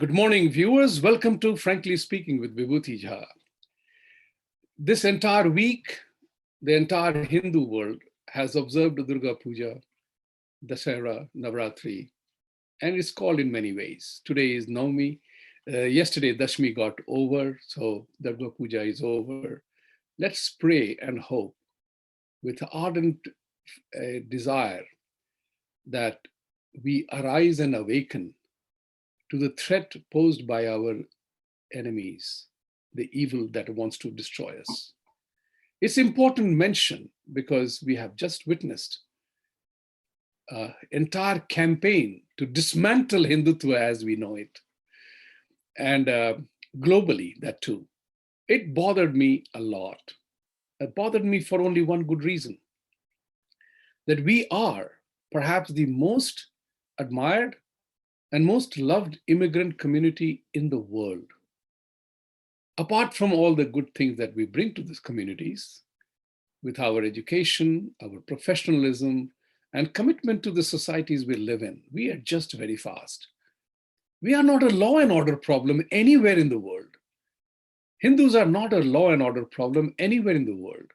Good morning, viewers. Welcome to Frankly Speaking with Vibhuti Jha. This entire week, the entire Hindu world has observed Durga Puja, Dasara, Navratri, and it's called in many ways. Today is Navami. Yesterday, Dashmi got over, so Durga Puja is over. Let's pray and hope with ardent desire that we arise and awaken to the threat posed by our enemies, the evil that wants to destroy us. It's important mention because we have just witnessed an entire campaign to dismantle Hindutva as we know it, and globally that too. It bothered me a lot. It bothered me for only one good reason, that we are perhaps the most admired and most loved immigrant community in the world. Apart from all the good things that we bring to these communities, with our education, our professionalism, and commitment to the societies we live in, we adjust very fast. We are not a law and order problem anywhere in the world. Hindus are not a law and order problem anywhere in the world.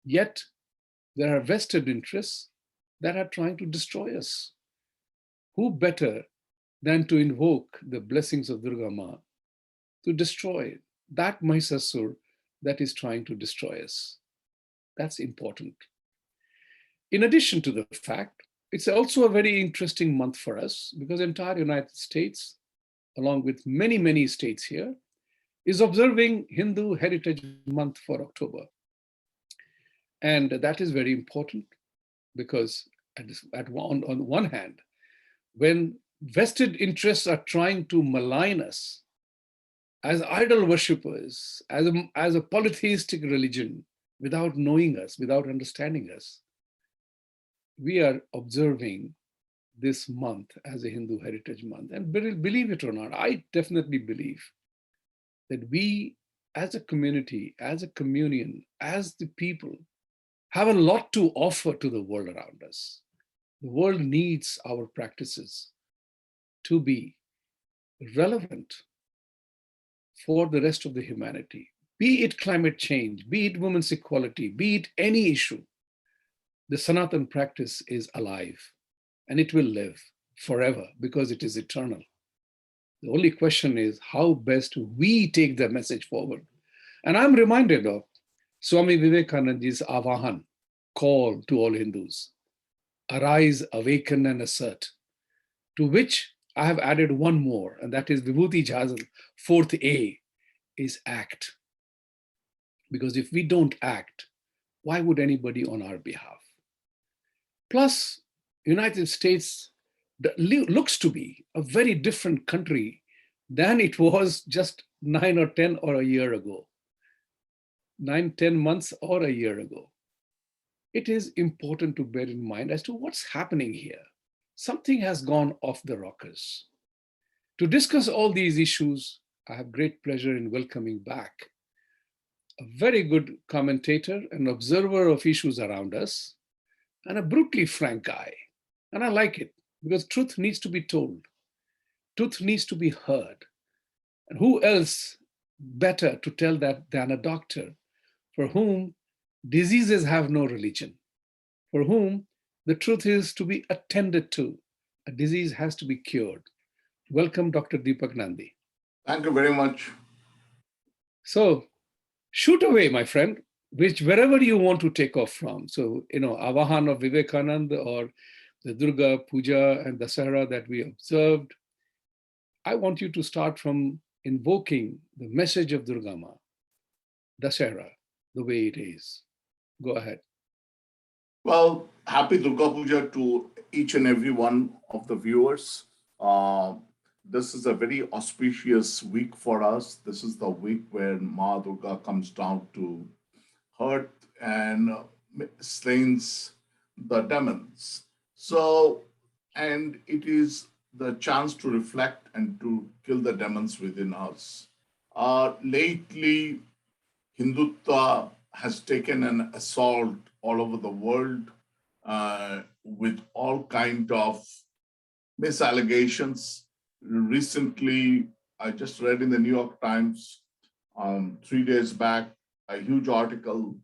Yet, there are vested interests that are trying to destroy us. Who better than to invoke the blessings of Durga Ma to destroy that Mahishasur that is trying to destroy us? That's important. In addition to the fact, it's also a very interesting month for us because the entire United States, along with many, many states here, is observing Hindu Heritage Month for October. And that is very important because on one hand, when vested interests are trying to malign us as idol worshippers, as a polytheistic religion, without knowing us, without understanding us, we are observing this month as a Hindu Heritage Month. And believe it or not, I definitely believe that we as a community, as a communion, as the people, have a lot to offer to the world around us. The world needs our practices to be relevant for the rest of the humanity, be it climate change, be it women's equality, be it any issue. The Sanatan practice is alive and it will live forever because it is eternal. The only question is how best we take the message forward. And I'm reminded of Swami Vivekananda's Avahan, call to all Hindus, arise, awaken and assert, to which I have added one more, and that is Vibhuti Jha's fourth A, is act. Because if we don't act, why would anybody on our behalf? Plus, United States looks to be a very different country than it was just 9 or 10 or a year ago, 9, 10 months or a year ago. It is important to bear in mind as to what's happening here. Something has gone off the rockers. To discuss all these issues, I have great pleasure in welcoming back a very good commentator and observer of issues around us, and a brutally frank guy. And I like it because truth needs to be told. Truth needs to be heard. And who else better to tell that than a doctor for whom diseases have no religion, for whom the truth is to be attended to. A disease has to be cured. Welcome, Dr. Dipak Nandi. Thank you very much. So shoot away, my friend, wherever you want to take off from. So, Avahan of Vivekananda or the Durga Puja and Dasara that we observed. I want you to start from invoking the message of Durga Ma, Dasara, the way it is. Go ahead. Well, happy Durga Puja to each and every one of the viewers. This is a very auspicious week for us. This is the week where Ma Durga comes down to earth and slays the demons. So, and it is the chance to reflect and to kill the demons within us. Lately, Hindutva has taken an assault all over the world with all kind of misallegations recently, I just read in the New York Times 3 days back a huge article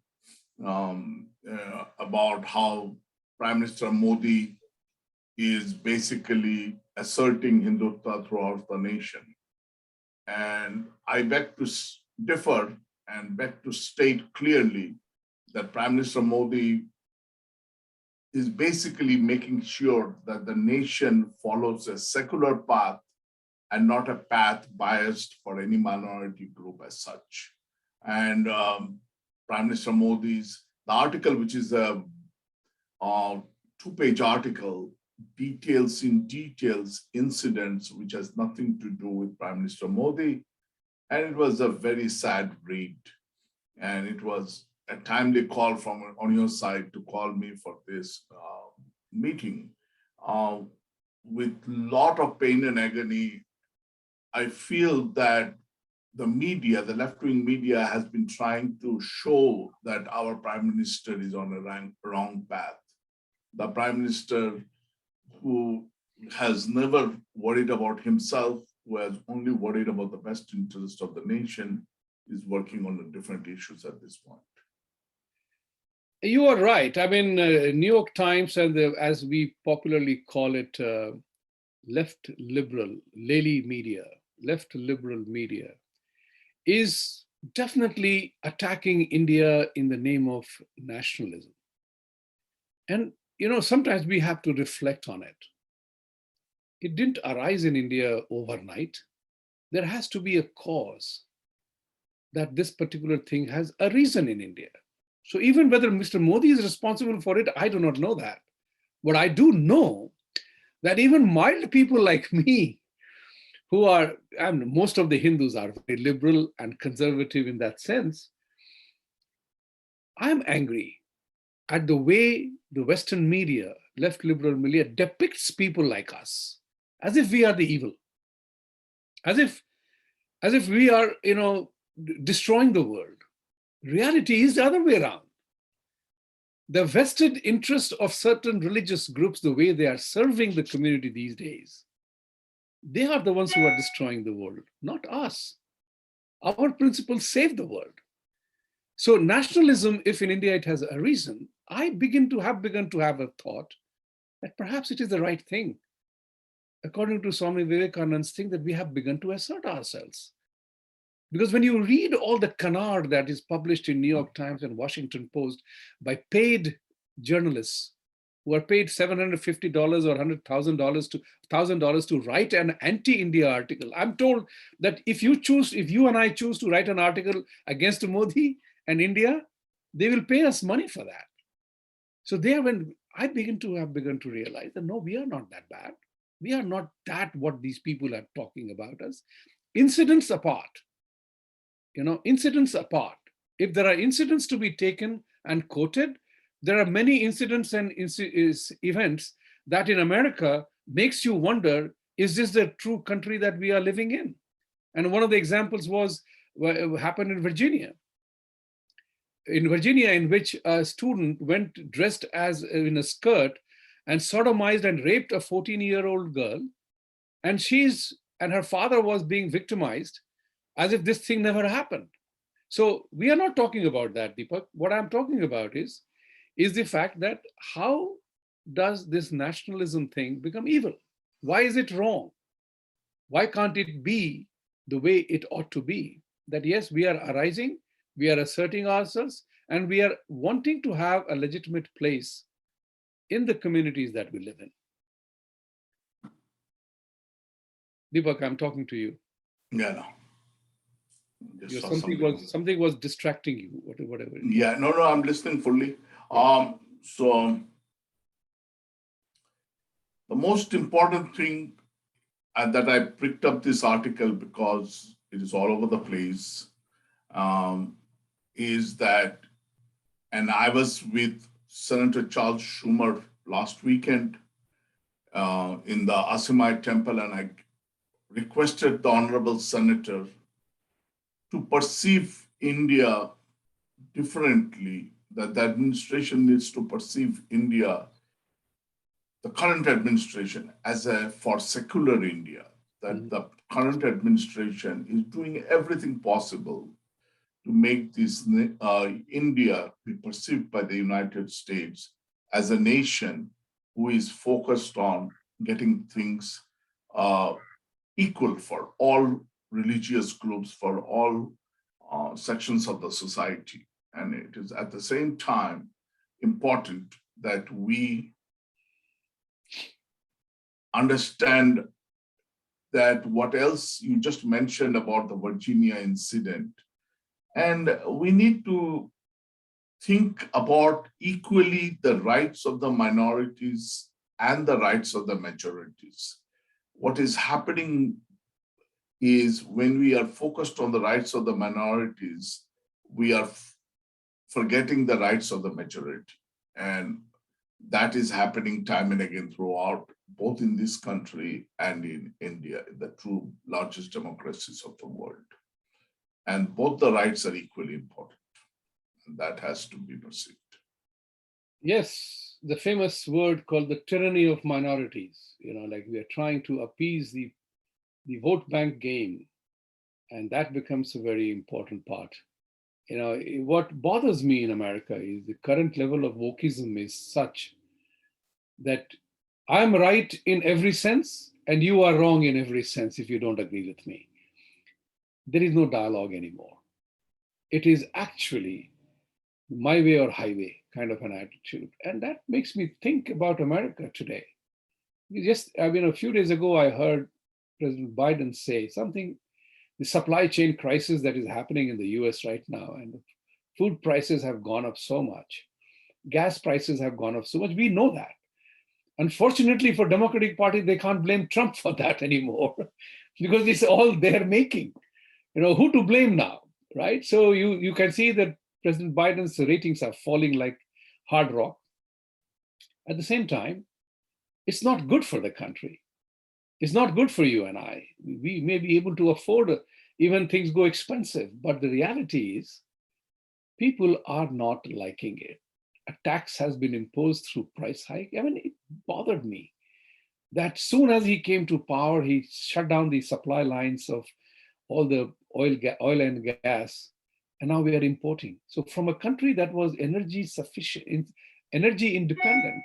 about how Prime Minister Modi is basically asserting Hindutva throughout the nation. And I beg to differ and beg to state clearly that Prime Minister Modi is basically making sure that the nation follows a secular path and not a path biased for any minority group as such. And Prime Minister Modi's, the article, which is a two-page article, details incidents which has nothing to do with Prime Minister Modi. And it was a very sad read. And it was a timely call from on your side to call me for this meeting. With a lot of pain and agony, I feel that the media, the left-wing media, has been trying to show that our Prime Minister is on a wrong path. The Prime Minister who has never worried about himself, who has only worried about the best interest of the nation, is working on the different issues at this point. You are right. I mean, New York Times and as we popularly call it, left liberal, left liberal media, is definitely attacking India in the name of nationalism. And, sometimes we have to reflect on it. It didn't arise in India overnight. There has to be a cause that this particular thing has arisen in India. So even whether Mr. Modi is responsible for it, I do not know that. But I do know that even mild people like me, who are, and most of the Hindus are very liberal and conservative in that sense, I'm angry at the way the Western media, left liberal media, depicts people like us as if we are the evil, as if we are, destroying the world. Reality is the other way around. The vested interest of certain religious groups, the way they are serving the community these days, they are the ones who are destroying the world, not us. Our principles save the world. So nationalism, if in India it has arisen, I begun to have a thought that perhaps it is the right thing. According to Swami Vivekananda's thing, that we have begun to assert ourselves. Because when you read all the canard that is published in New York Times and Washington Post by paid journalists who are paid $750 or $100,000 to write an anti-India article, I'm told that if you and I choose to write an article against Modi and India, they will pay us money for that. So there, when I begun to realize that no, we are not that bad. We are not that what these people are talking about us. Incidents apart. Incidents apart. If there are incidents to be taken and quoted, there are many incidents and events that in America makes you wonder, is this the true country that we are living in? And one of the examples happened in Virginia. In Virginia, in which a student went dressed as in a skirt and sodomized and raped a 14-year-old girl, and her father was being victimized as if this thing never happened. So we are not talking about that, Dipak. What I'm talking about is the fact that how does this nationalism thing become evil? Why is it wrong? Why can't it be the way it ought to be? That yes, we are arising, we are asserting ourselves, and we are wanting to have a legitimate place in the communities that we live in. Dipak, I'm talking to you. Yeah, no. Something was distracting you, whatever. Yeah, no, I'm listening fully. So the most important thing that I picked up this article because it is all over the place is that, and I was with Senator Charles Schumer last weekend in the Asimai Temple, and I requested the Honorable Senator to perceive India differently, that the administration needs to perceive India, the current administration, for secular India, that the current administration is doing everything possible to make this India be perceived by the United States as a nation who is focused on getting things equal for all religious groups, for all sections of the society. And it is at the same time important that we understand that what else you just mentioned about the Virginia incident. And we need to think about equally the rights of the minorities and the rights of the majorities. What is happening is when we are focused on the rights of the minorities, we are forgetting the rights of the majority. And that is happening time and again throughout, both in this country and in India, the two largest democracies of the world. And both the rights are equally important. And that has to be perceived. Yes, the famous word called the tyranny of minorities. Like we are trying to appease the vote bank game, and that becomes a very important part. What bothers me in America is the current level of wokeism is such that I'm right in every sense and you are wrong in every sense if you don't agree with me. There is no dialogue anymore. It is actually my way or highway kind of an attitude. And that makes me think about America today. A few days ago, I heard President Biden say something, the supply chain crisis that is happening in the US right now, and the food prices have gone up so much. Gas prices have gone up so much. We know that. Unfortunately for Democratic Party, they can't blame Trump for that anymore because it's all they're making. Who to blame now, right? So you can see that President Biden's ratings are falling like hard rock. At the same time, it's not good for the country. It's not good for you and I. We may be able to afford even things go expensive, but the reality is people are not liking it. A tax has been imposed through price hike. It bothered me that soon as he came to power, he shut down the supply lines of all the oil and gas, and now we are importing. So from a country that was energy sufficient, energy independent,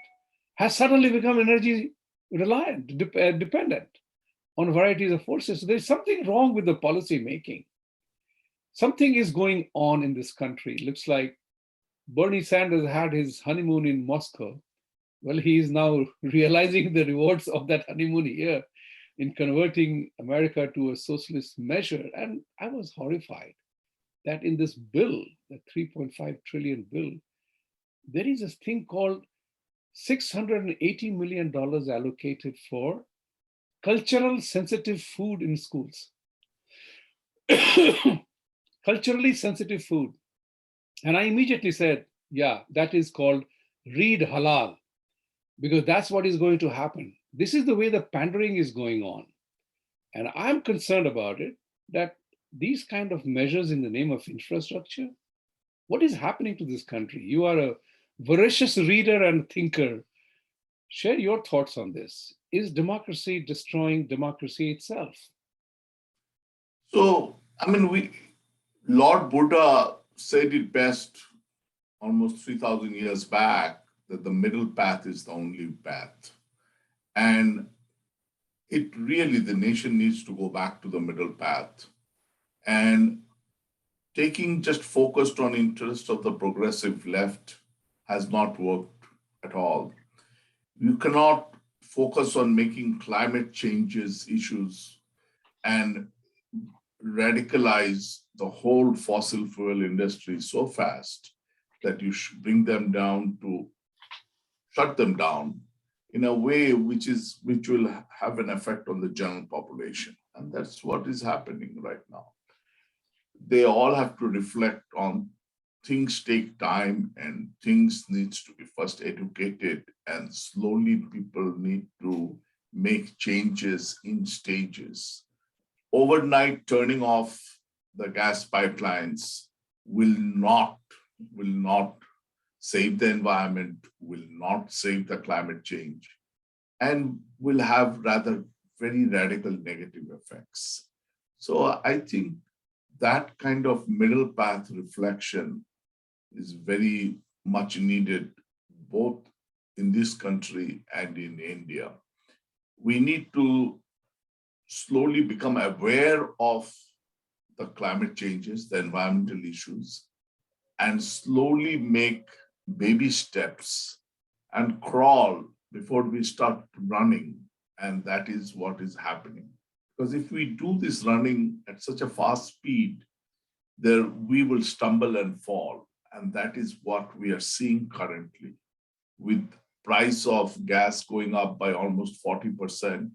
has suddenly become energy reliant, dependent on varieties of forces. So there's something wrong with the policy making. Something is going on in this country. It looks like Bernie Sanders had his honeymoon in Moscow. Well, he is now realizing the rewards of that honeymoon here in converting America to a socialist measure. And I was horrified that in this bill, the $3.5 trillion bill, there is a thing called $680 million allocated for cultural sensitive food in schools. Culturally sensitive food. And I immediately said, yeah, that is called read halal, because that's what is going to happen. This is the way the pandering is going on. And I'm concerned about it, that these kind of measures in the name of infrastructure, what is happening to this country? You are a voracious reader and thinker. Share your thoughts on this. Is democracy destroying democracy itself? So, Lord Buddha said it best almost 3,000 years back, that the middle path is the only path. And it really, the nation needs to go back to the middle path. And taking just focused on interest of the progressive left has not worked at all. You cannot focus on making climate changes issues and radicalize the whole fossil fuel industry so fast that you should bring them down to shut them down in a way which will have an effect on the general population. And that's what is happening right now. They all have to reflect on things take time and things needs to be first educated, and slowly people need to make changes in stages. Overnight turning off the gas pipelines will not save the environment, will not save the climate change, and will have rather very radical negative effects. So I think that kind of middle path reflection is very much needed, both in this country and in India. We need to slowly become aware of the climate changes, the environmental issues, and slowly make baby steps and crawl before we start running. And that is what is happening. Because if we do this running at such a fast speed, there we will stumble and fall. And that is what we are seeing currently, with price of gas going up by almost 40%,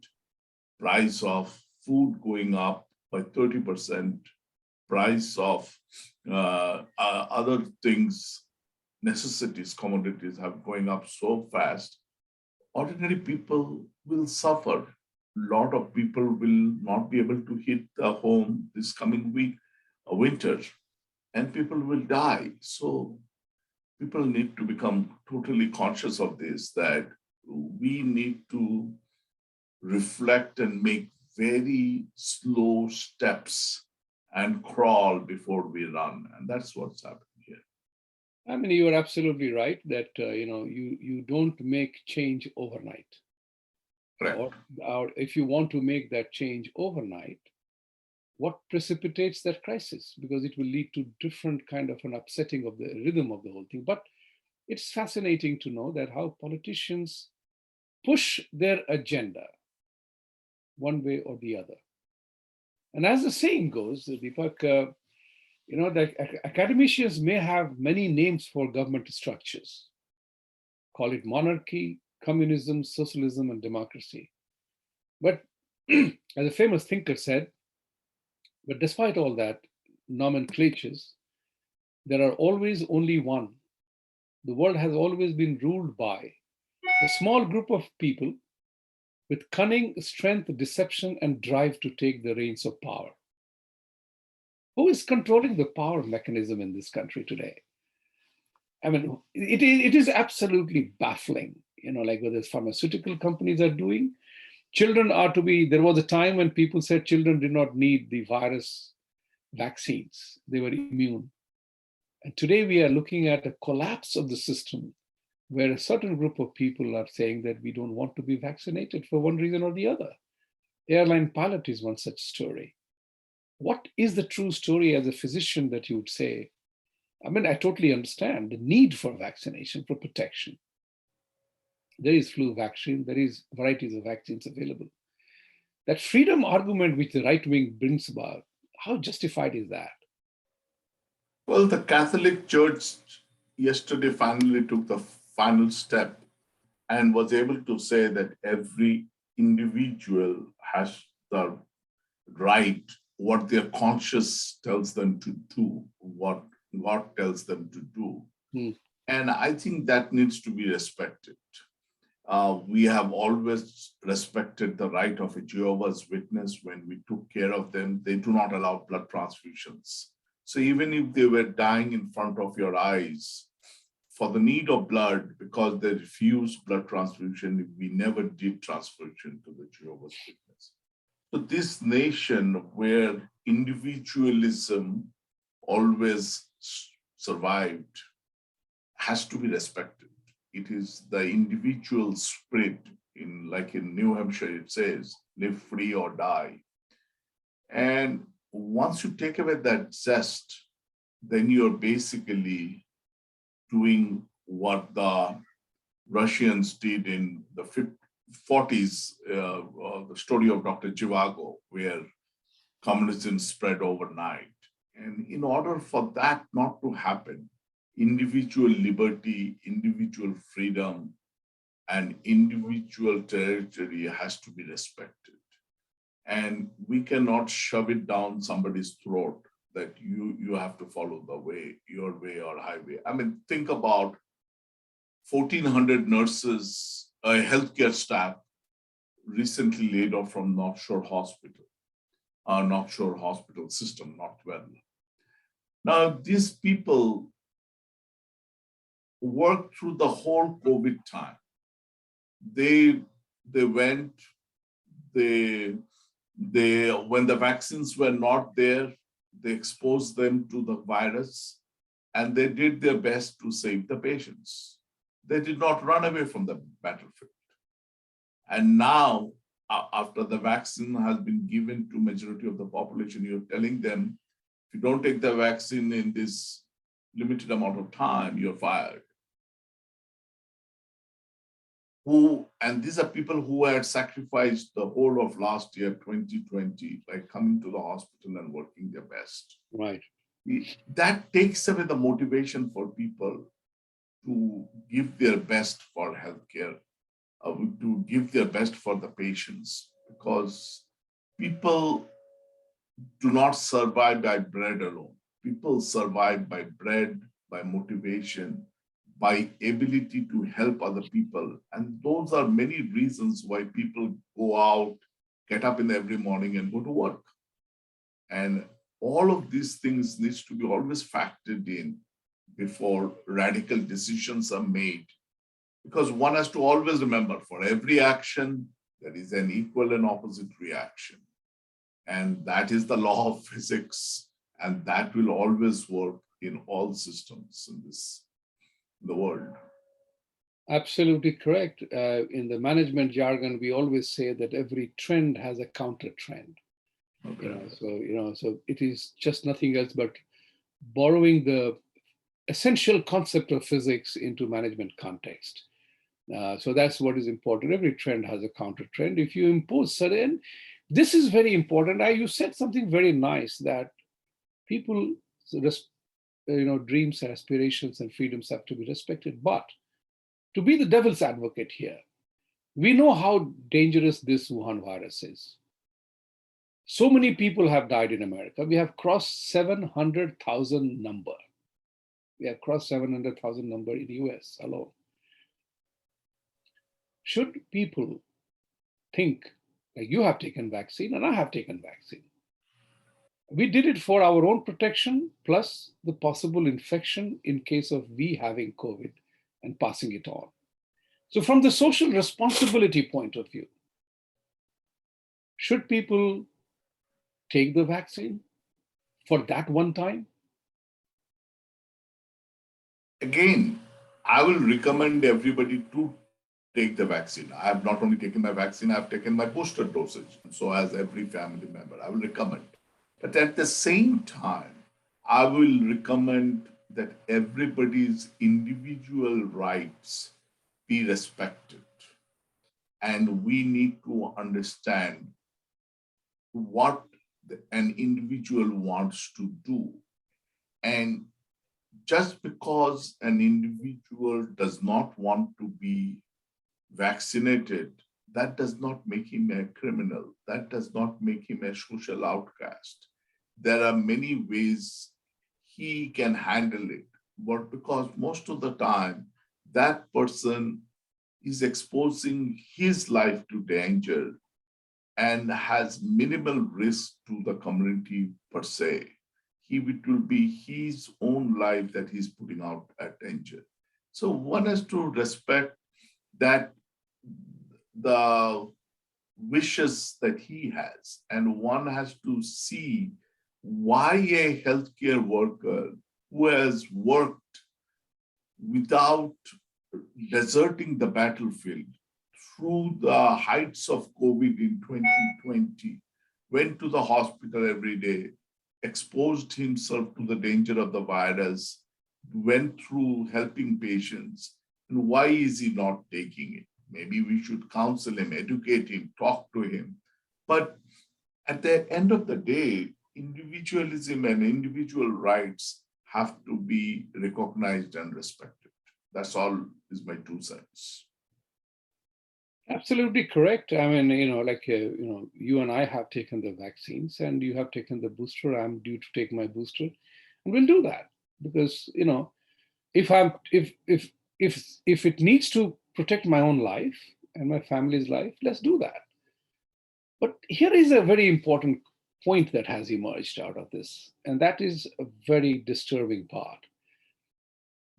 price of food going up by 30%, price of other things, necessities, commodities have going up so fast. Ordinary people will suffer. A lot of people will not be able to hit the home this coming week, winter, and people will die. So people need to become totally conscious of this, that we need to reflect and make very slow steps and crawl before we run. And that's what's happening here. I mean, you are absolutely right that you don't make change overnight. Correct. Or if you want to make that change overnight, what precipitates that crisis? Because it will lead to different kind of an upsetting of the rhythm of the whole thing. But it's fascinating to know that how politicians push their agenda one way or the other. And as the saying goes, Deepak, the academicians may have many names for government structures. Call it monarchy, communism, socialism, and democracy. But as a famous thinker said, but despite all that nomenclatures, there are always only one. The world has always been ruled by a small group of people with cunning, strength, deception, and drive to take the reins of power. Who is controlling the power mechanism in this country today? I mean, it is absolutely baffling, like what the pharmaceutical companies are doing. Children are to be, there was a time when people said children did not need the virus vaccines, they were immune. And today we are looking at a collapse of the system where a certain group of people are saying that we don't want to be vaccinated for one reason or the other. Airline pilot is one such story. What is the true story as a physician that you would say? I mean, I totally understand the need for vaccination, for protection. There is flu vaccine, there is varieties of vaccines available. That freedom argument which the right wing brings about, how justified is that? Well, the Catholic Church yesterday finally took the final step and was able to say that every individual has the right, what their conscience tells them to do, what God tells them to do. And I think that needs to be respected. We have always respected the right of a Jehovah's Witness. When we took care of them, they do not allow blood transfusions. So even if they were dying in front of your eyes for the need of blood, because they refused blood transfusion, we never did transfusion to the Jehovah's Witness. So this nation where individualism always survived has to be respected. It is the individual spirit, like in New Hampshire, it says, live free or die. And once you take away that zest, then you're basically doing what the Russians did in the 40s, the story of Dr. Zhivago, where communism spread overnight. And in order for that not to happen, individual liberty, individual freedom, and individual territory has to be respected. And we cannot shove it down somebody's throat that you have to follow the way, your way or highway. I mean, think about 1,400 nurses, healthcare staff recently laid off from North Shore Hospital, North Shore Hospital system, not well. Now, these people worked through the whole COVID time. They went, when the vaccines were not there, they exposed them to the virus, and they did their best to save the patients. They did not run away from the battlefield. And now, after the vaccine has been given to majority of the population, you're telling them, if you don't take the vaccine in this limited amount of time, you're fired. And these are people who had sacrificed the whole of last year, 2020, by coming to the hospital and working their best. Right. That takes away the motivation for people to give their best for healthcare, to give their best for the patients, because people do not survive by bread alone. People survive by bread, by motivation, by ability to help other people. And those are many reasons why people go out, get up in every morning and go to work. And all of these things needs to be always factored in before radical decisions are made. Because one has to always remember, for every action, there is an equal and opposite reaction. And that is the law of physics. And that will always work in all systems in the world. Absolutely correct. In the management jargon, we always say that every trend has a counter trend. Okay. So it is just nothing else but borrowing the essential concept of physics into management context. So that's what is important. Every trend has a counter trend. If you impose certain, this is very important. You said something very nice, that people, dreams and aspirations and freedoms have to be respected. But to be the devil's advocate here, we know how dangerous this Wuhan virus is. So many people have died in America. We have crossed 700,000 number. We have crossed 700,000 number in the US alone. Should people think, like, you have taken vaccine and I have taken vaccine? We did it for our own protection, plus the possible infection in case of we having COVID and passing it on. So from the social responsibility point of view, should people take the vaccine for that one time? Again, I will recommend everybody to take the vaccine. I have not only taken my vaccine, I have taken my booster dosage. So as every family member, I will recommend. But at the same time, I will recommend that everybody's individual rights be respected. And we need to understand what an individual wants to do. And just because an individual does not want to be vaccinated, that does not make him a criminal. That does not make him a social outcast. There are many ways he can handle it, but because most of the time that person is exposing his life to danger and has minimal risk to the community per se. It will be his own life that he's putting out at danger. So one has to respect that the wishes that he has, and one has to see why a healthcare worker who has worked without deserting the battlefield through the heights of COVID in 2020, went to the hospital every day, exposed himself to the danger of the virus, went through helping patients, and why is he not taking it? Maybe we should counsel him, educate him, talk to him. But at the end of the day, individualism and individual rights have to be recognized and respected. That's all is my 2 cents. Absolutely correct. I mean, you and I have taken the vaccines and you have taken the booster. I'm due to take my booster, and we'll do that because, if it needs to protect my own life and my family's life, let's do that. But here is a very important point that has emerged out of this, and that is a very disturbing part.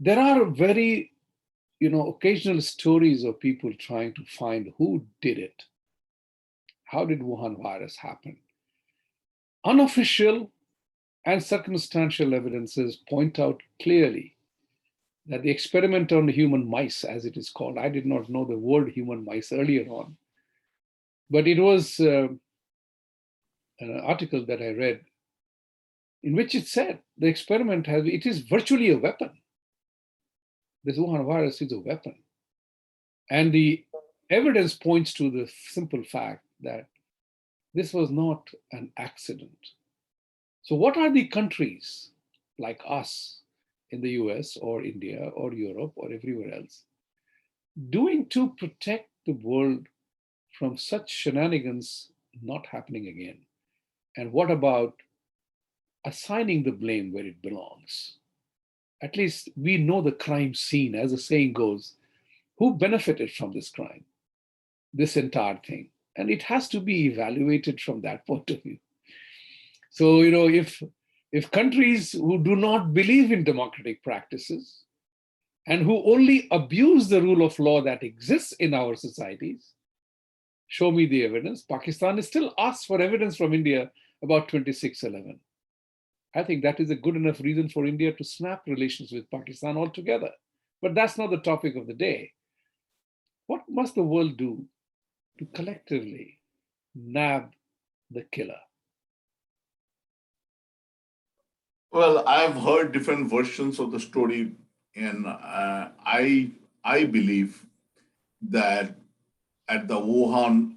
There are very occasional stories of people trying to find who did it, how did Wuhan virus happen? Unofficial and circumstantial evidences point out clearly that the experiment on human mice, as it is called, I did not know the word human mice earlier on, but it was an article that I read in which it said the experiment it is virtually a weapon. This Wuhan virus is a weapon. And the evidence points to the simple fact that this was not an accident. So what are the countries like us in the US or India or Europe or everywhere else doing to protect the world from such shenanigans not happening again? And what about assigning the blame where it belongs? At least we know the crime scene, as the saying goes. Who benefited from this crime, this entire thing? And it has to be evaluated from that point of view. So, if countries who do not believe in democratic practices and who only abuse the rule of law that exists in our societies, show me the evidence. Pakistan is still asked for evidence from India about 2611. I think that is a good enough reason for India to snap relations with Pakistan altogether. But that's not the topic of the day. What must the world do to collectively nab the killer? Well, I've heard different versions of the story, and I believe that at the Wuhan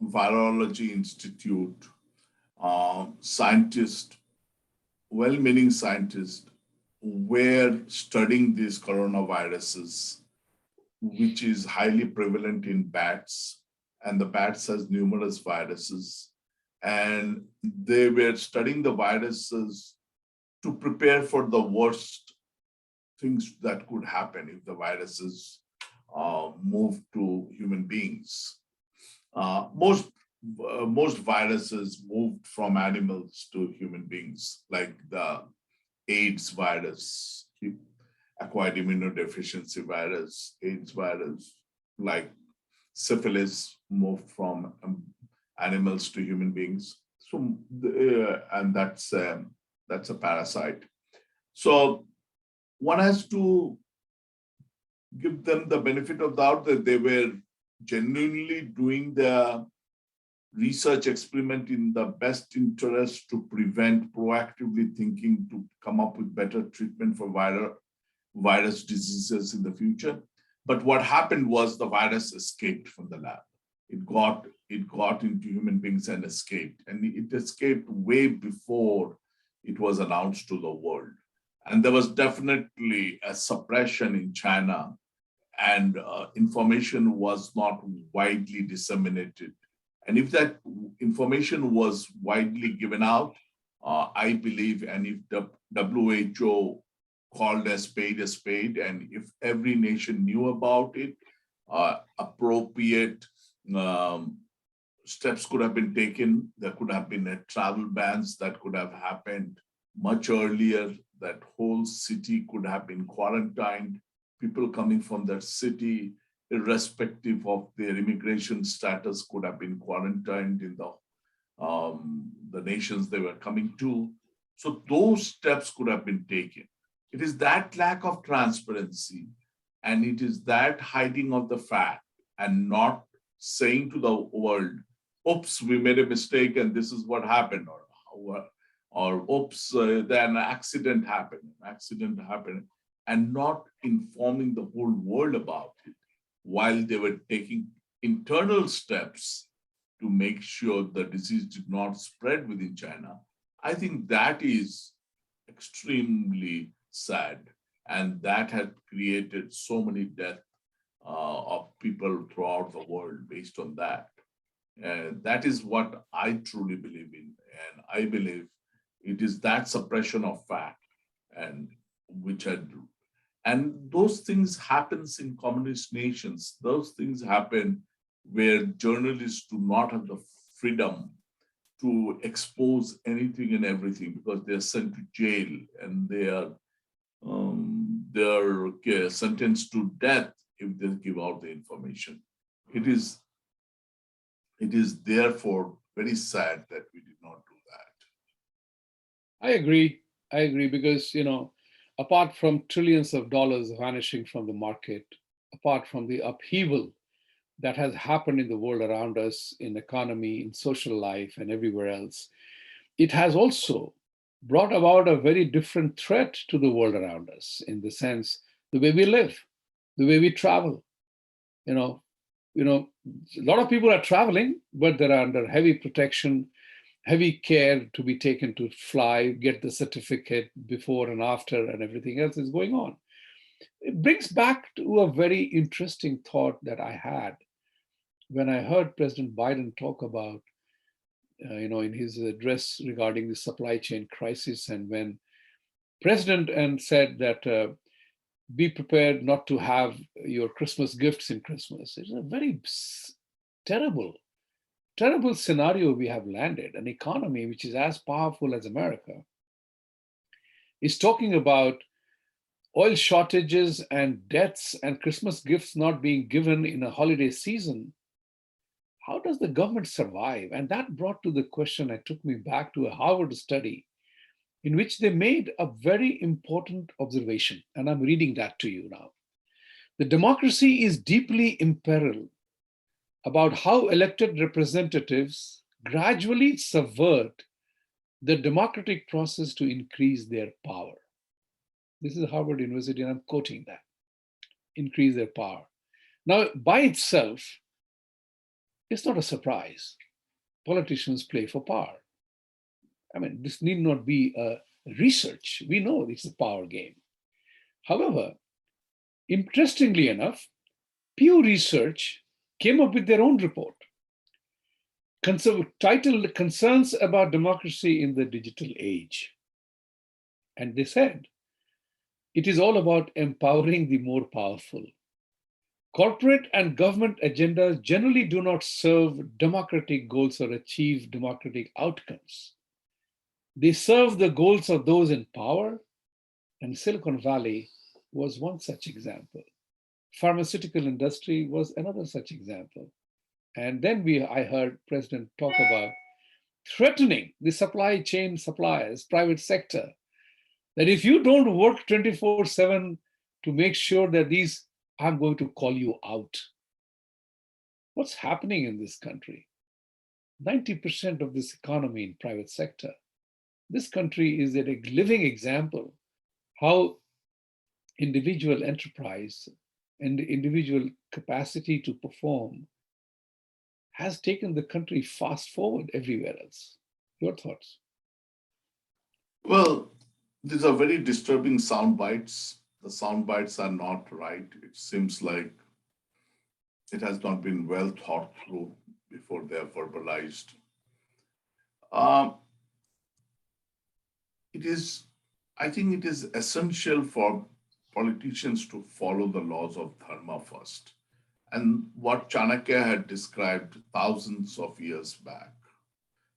Virology Institute, scientists, well-meaning scientists, were studying these coronaviruses, which is highly prevalent in bats, and the bats has numerous viruses, and they were studying the viruses to prepare for the worst things that could happen if the viruses move to human beings. Most viruses moved from animals to human beings, like the AIDS virus, acquired immunodeficiency virus, AIDS virus, like syphilis moved from animals to human beings. So, and that's a parasite. So one has to give them the benefit of doubt that they were genuinely doing the research experiment in the best interest to prevent, proactively thinking to come up with better treatment for virus diseases in the future. But what happened was the virus escaped from the lab. It got into human beings and escaped. And it escaped way before it was announced to the world. And there was definitely a suppression in China, and information was not widely disseminated. And if that information was widely given out, I believe, and if the WHO called a spade, and if every nation knew about it, appropriate steps could have been taken. There could have been travel bans that could have happened much earlier. That whole city could have been quarantined. People coming from that city, irrespective of their immigration status, could have been quarantined in the nations they were coming to. So those steps could have been taken. It is that lack of transparency, and it is that hiding of the fact and not saying to the world, oops, we made a mistake and this is what happened, or oops, then an accident happened, and not informing the whole world about it while they were taking internal steps to make sure the disease did not spread within China. I think that is extremely sad, and that had created so many deaths of people throughout the world based on that. That is what I truly believe in, and I believe it is that suppression of fact, and those things happens in communist nations. Those things happen where journalists do not have the freedom to expose anything and everything because they're sent to jail and they're sentenced to death if they give out the information. It is it is therefore very sad that we did not do that. I agree. I agree because, apart from trillions of dollars vanishing from the market, apart from the upheaval that has happened in the world around us, in economy, in social life, and everywhere else, it has also brought about a very different threat to the world around us in the sense the way we live, the way we travel. You know, a lot of people are traveling, but they're under heavy protection, heavy care to be taken to fly, get the certificate before and after, and everything else is going on. It brings back to a very interesting thought that I had when I heard President Biden talk about, in his address regarding the supply chain crisis, and when President and said that be prepared not to have your Christmas gifts in Christmas. It's a very terrible, terrible scenario we have landed. An economy which is as powerful as America is talking about oil shortages and deaths and Christmas gifts not being given in a holiday season. How does the government survive? And that brought to the question, it took me back to a Harvard study in which they made a very important observation. And I'm reading that to you now. The democracy is deeply imperiled about how elected representatives gradually subvert the democratic process to increase their power. This is Harvard University, and I'm quoting that. Increase their power. Now, by itself, it's not a surprise. Politicians play for power. I mean, this need not be a research. We know this is a power game. However, interestingly enough, Pew Research came up with their own report titled Concerns About Democracy in the Digital Age. And they said, it is all about empowering the more powerful. Corporate and government agendas generally do not serve democratic goals or achieve democratic outcomes. They serve the goals of those in power, and Silicon Valley was one such example. Pharmaceutical industry was another such example. And then I heard President talk about threatening the supply chain suppliers, private sector, that if you don't work 24/7 to make sure that these, I'm going to call you out. What's happening in this country? 90% of this economy in private sector. This country is a living example how individual enterprise and individual capacity to perform has taken the country fast forward everywhere else. Your thoughts? Well, these are very disturbing sound bites. The sound bites are not right. It seems like it has not been well thought through before they are verbalized. Um, I think it is essential for politicians to follow the laws of dharma first, and what Chanakya had described thousands of years back.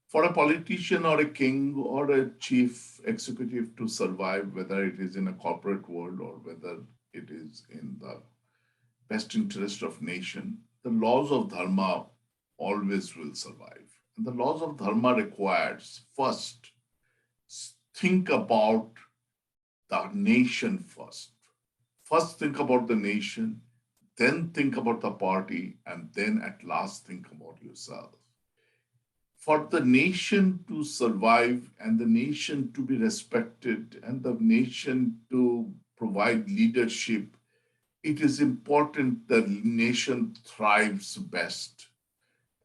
For a politician or a king or a chief executive to survive, whether it is in a corporate world or whether it is in the best interest of nation, the laws of dharma always will survive. And the laws of dharma requires first think about the nation first. First think about the nation, then think about the party, and then at last think about yourself. For the nation to survive and the nation to be respected and the nation to provide leadership, it is important that the nation thrives best.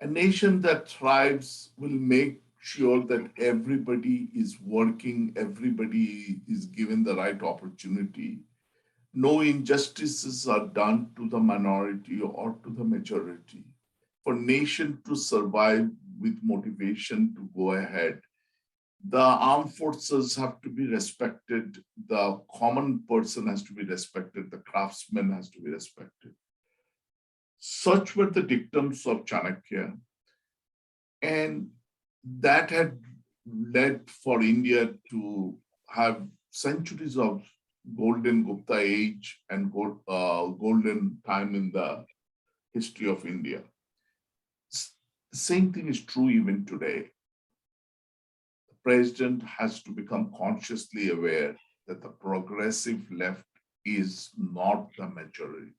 A nation that thrives will make sure that everybody is working, everybody is given the right opportunity. No injustices are done to the minority or to the majority. For nation to survive with motivation to go ahead, the armed forces have to be respected, the common person has to be respected, the craftsman has to be respected. Such were the dictums of Chanakya, and that had led for India to have centuries of golden Gupta age and golden time in the history of India. The same thing is true even today. The president has to become consciously aware that the progressive left is not the majority.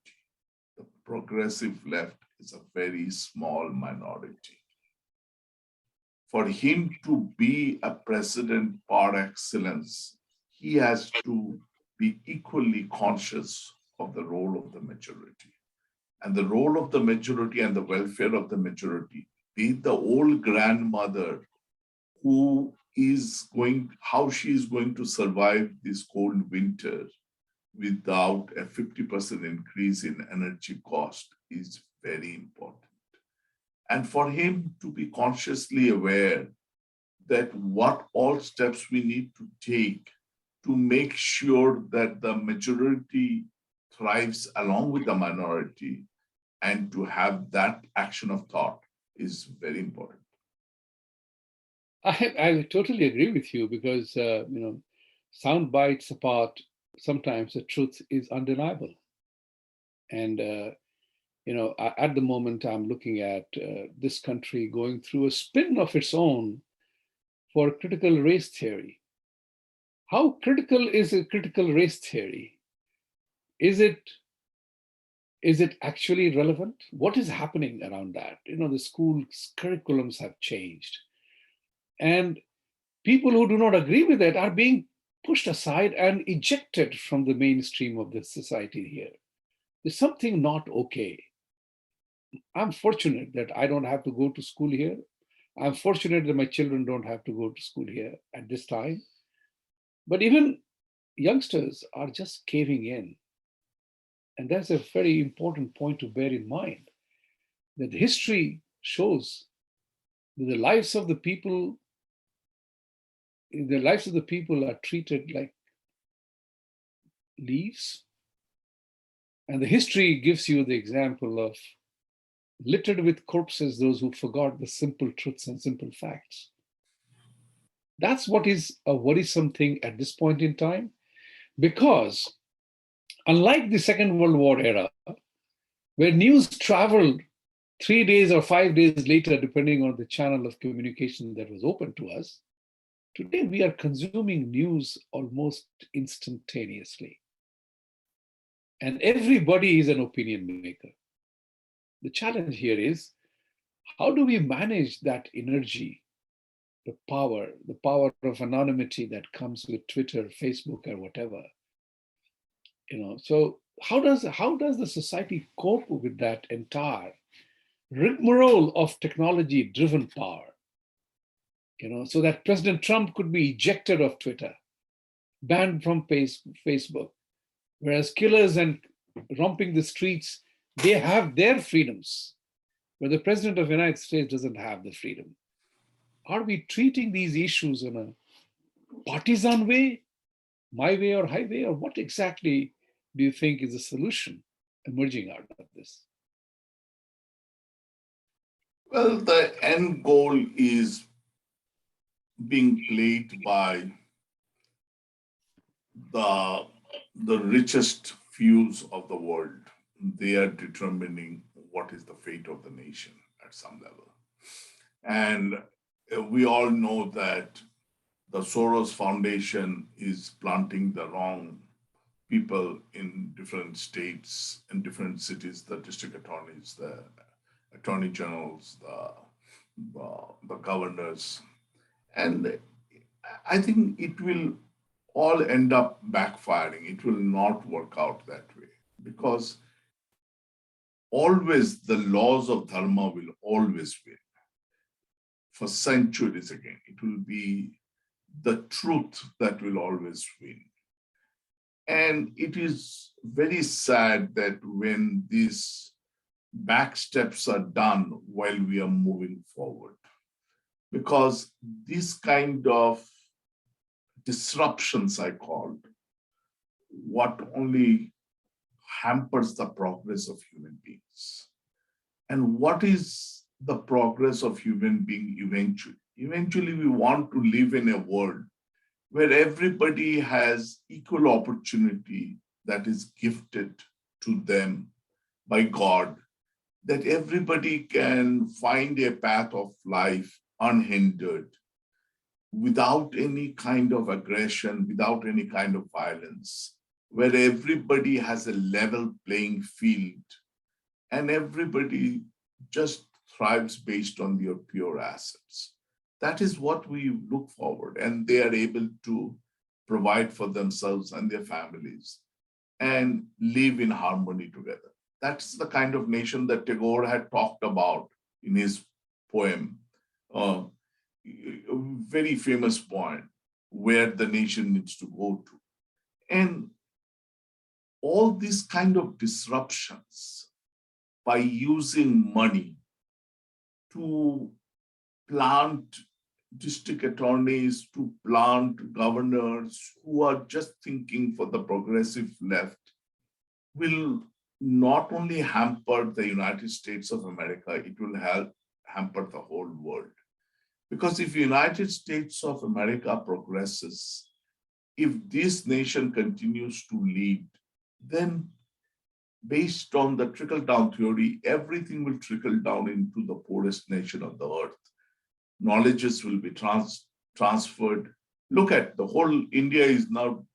The progressive left is a very small minority. For him to be a president par excellence, he has to be equally conscious of the role of the majority. And the role of the majority and the welfare of the majority, be it the old grandmother who is going, how she is going to survive this cold winter without a 50% increase in energy cost is very important. And for him to be consciously aware that what all steps we need to take to make sure that the majority thrives along with the minority, and to have that action of thought is very important. I totally agree with you because, sound bites apart, sometimes the truth is undeniable. And, at the moment, I'm looking at this country going through a spin of its own for critical race theory. How critical is a critical race theory? Is it actually relevant? What is happening around that? The school's curriculums have changed. And people who do not agree with it are being pushed aside and ejected from the mainstream of the society here. There's something not okay. I'm fortunate that I don't have to go to school here. I'm fortunate that my children don't have to go to school here at this time. But even youngsters are just caving in. And that's a very important point to bear in mind, that history shows that the lives of the people are treated like leaves. And the history gives you the example of littered with corpses, those who forgot the simple truths and simple facts. That's what is a worrisome thing at this point in time, because unlike the Second World War era, where news traveled 3 days or 5 days later, depending on the channel of communication that was open to us, today we are consuming news almost instantaneously. And everybody is an opinion maker. The challenge here is, how do we manage that energy, the power of anonymity that comes with Twitter, Facebook, or whatever? So how does the society cope with that entire rigmarole of technology-driven power? So that President Trump could be ejected of Twitter, banned from Facebook, whereas killers and romping the streets, they have their freedoms, but the President of the United States doesn't have the freedom. Are we treating these issues in a partisan way, my way or highway, or what exactly do you think is the solution emerging out of this? Well, the end goal is being played by the richest fews of the world. They are determining what is the fate of the nation at some level. And we all know that the Soros Foundation is planting the wrong people in different states and different cities, the district attorneys, the attorney generals, the governors. And I think it will all end up backfiring. It will not work out that way, because always the laws of dharma will always win. For centuries again, it will be the truth that will always win. And it is very sad that when these back steps are done while we are moving forward, because this kind of disruptions, I called, what only hampers the progress of human beings. And what is the progress of human being eventually? Eventually, we want to live in a world where everybody has equal opportunity that is gifted to them by God, that everybody can find a path of life unhindered, without any kind of aggression, without any kind of violence, where everybody has a level playing field and everybody just thrives based on their pure assets. That is what we look forward, and they are able to provide for themselves and their families and live in harmony together. That's the kind of nation that Tagore had talked about in his poem, a very famous poem, where the nation needs to go to. And all these kind of disruptions, by using money to plant district attorneys, to plant governors who are just thinking for the progressive left, will not only hamper the United States of America, it will help hamper the whole world. Because if United States of America progresses, if this nation continues to lead, then based on the trickle-down theory, everything will trickle down into the poorest nation of the earth. Knowledges will be transferred. Look at the whole India is now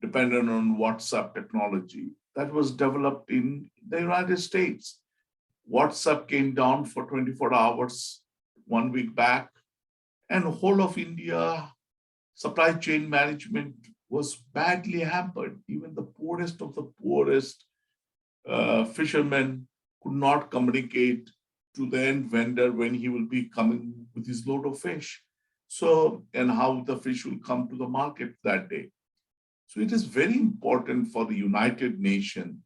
dependent on WhatsApp technology that was developed in the United States. WhatsApp came down for 24 hours 1 week back, and the whole of India supply chain management was badly hampered. Even the poorest of the poorest fishermen could not communicate to the end vendor when he will be coming with his load of fish. So, and how the fish will come to the market that day. So it is very important for the United Nations,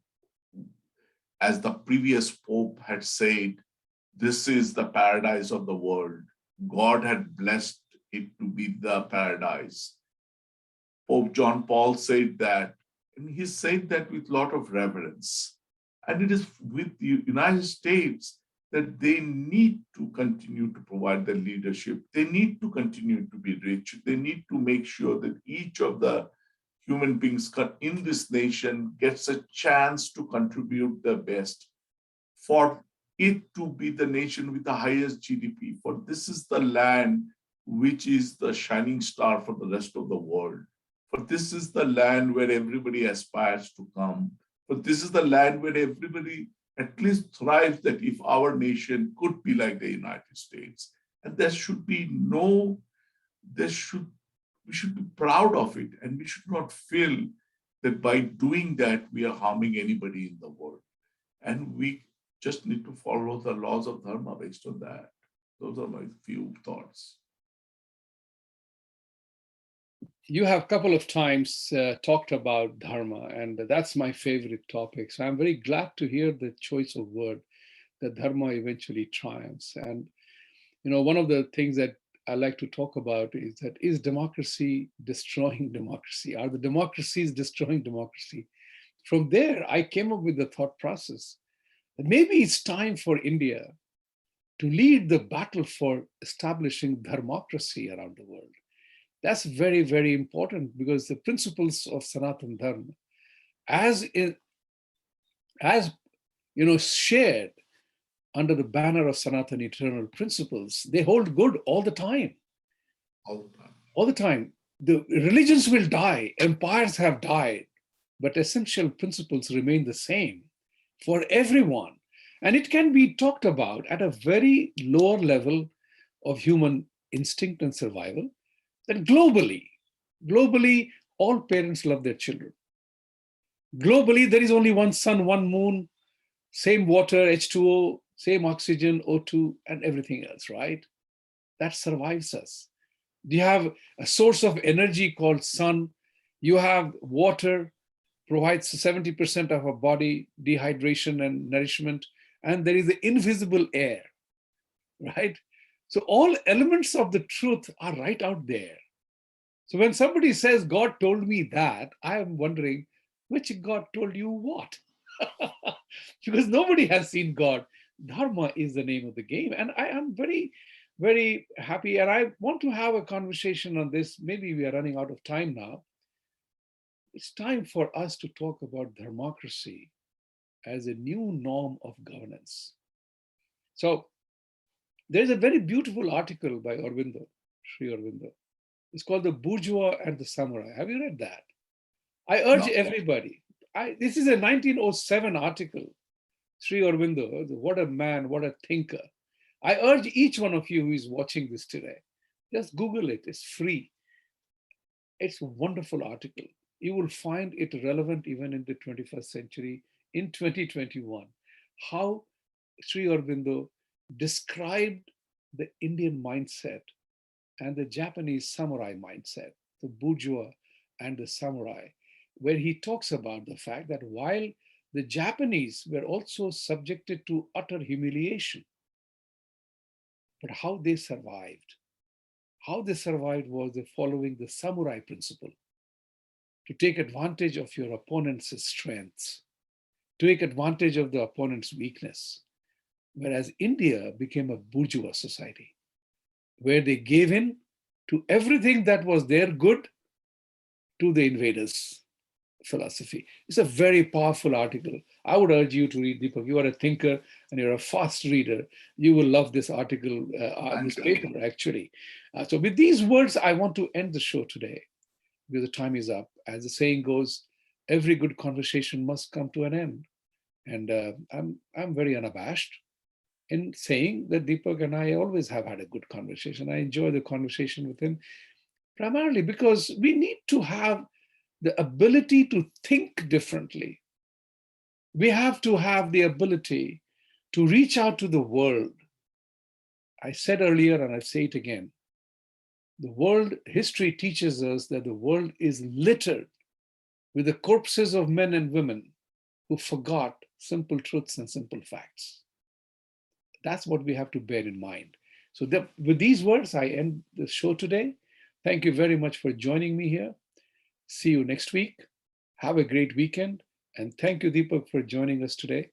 as the previous Pope had said, this is the paradise of the world. God had blessed it to be the paradise. Pope John Paul said that, and he said that with a lot of reverence. And it is with the United States that they need to continue to provide the leadership. They need to continue to be rich. They need to make sure that each of the human beings in this nation gets a chance to contribute their best for it to be the nation with the highest GDP. For this is the land which is the shining star for the rest of the world. For this is the land where everybody aspires to come. But this is the land where everybody at least thrives, that if our nation could be like the United States. And there should be no, we should be proud of it. And we should not feel that by doing that, we are harming anybody in the world. And we just need to follow the laws of Dharma based on that. Those are my few thoughts. You have a couple of times talked about Dharma, and that's my favorite topic. So I'm very glad to hear the choice of word, that Dharma eventually triumphs. And, you know, one of the things that I like to talk about is that, is democracy destroying democracy? Are the democracies destroying democracy? From there, I came up with the thought process that maybe it's time for India to lead the battle for establishing Dharmocracy around the world. That's very, very important, because the principles of Sanatana Dharma, as shared under the banner of Sanatana Eternal Principles, they hold good all the time. All the time. All the time. The religions will die, empires have died, but essential principles remain the same for everyone. And it can be talked about at a very lower level of human instinct and survival, that globally, all parents love their children. Globally, there is only one sun, one moon, same water, H2O, same oxygen, O2, and everything else, right? That survives us. You have a source of energy called sun. You have water, provides 70% of our body, dehydration and nourishment. And there is the invisible air, right? So all elements of the truth are right out there. So when somebody says, God told me that, I am wondering, which God told you what? Because nobody has seen God. Dharma is the name of the game. And I am very, very happy. And I want to have a conversation on this. Maybe we are running out of time now. It's time for us to talk about Dharmocracy as a new norm of governance. So there's a very beautiful article by Aurobindo, Sri Aurobindo. It's called The Bourgeois and the Samurai. Have you read that? I urge No. everybody. This is a 1907 article. Sri Aurobindo, what a man, what a thinker. I urge each one of you who is watching this today, just Google it. It's free. It's a wonderful article. You will find it relevant even in the 21st century, in 2021. How Sri Aurobindo described the Indian mindset and the Japanese samurai mindset, the bourgeois and the samurai, where he talks about the fact that while the Japanese were also subjected to utter humiliation, but how they survived. How they survived was they following the samurai principle, to take advantage of your opponent's strengths, to take advantage of the opponent's weakness. Whereas India became a bourgeois society, where they gave in to everything that was their good to the invaders' philosophy. It's a very powerful article. I would urge you to read, Dipak. You are a thinker and you're a fast reader. You will love this article, this paper, actually. So with these words, I want to end the show today because the time is up. As the saying goes, every good conversation must come to an end. And I'm very unabashed in saying that Deepak and I always have had a good conversation. I enjoy the conversation with him, primarily because we need to have the ability to think differently. We have to have the ability to reach out to the world. I said earlier, and I say it again, the world history teaches us that the world is littered with the corpses of men and women who forgot simple truths and simple facts. That's what we have to bear in mind. So with these words, I end the show today. Thank you very much for joining me here. See you next week. Have a great weekend. And thank you, Deepak, for joining us today.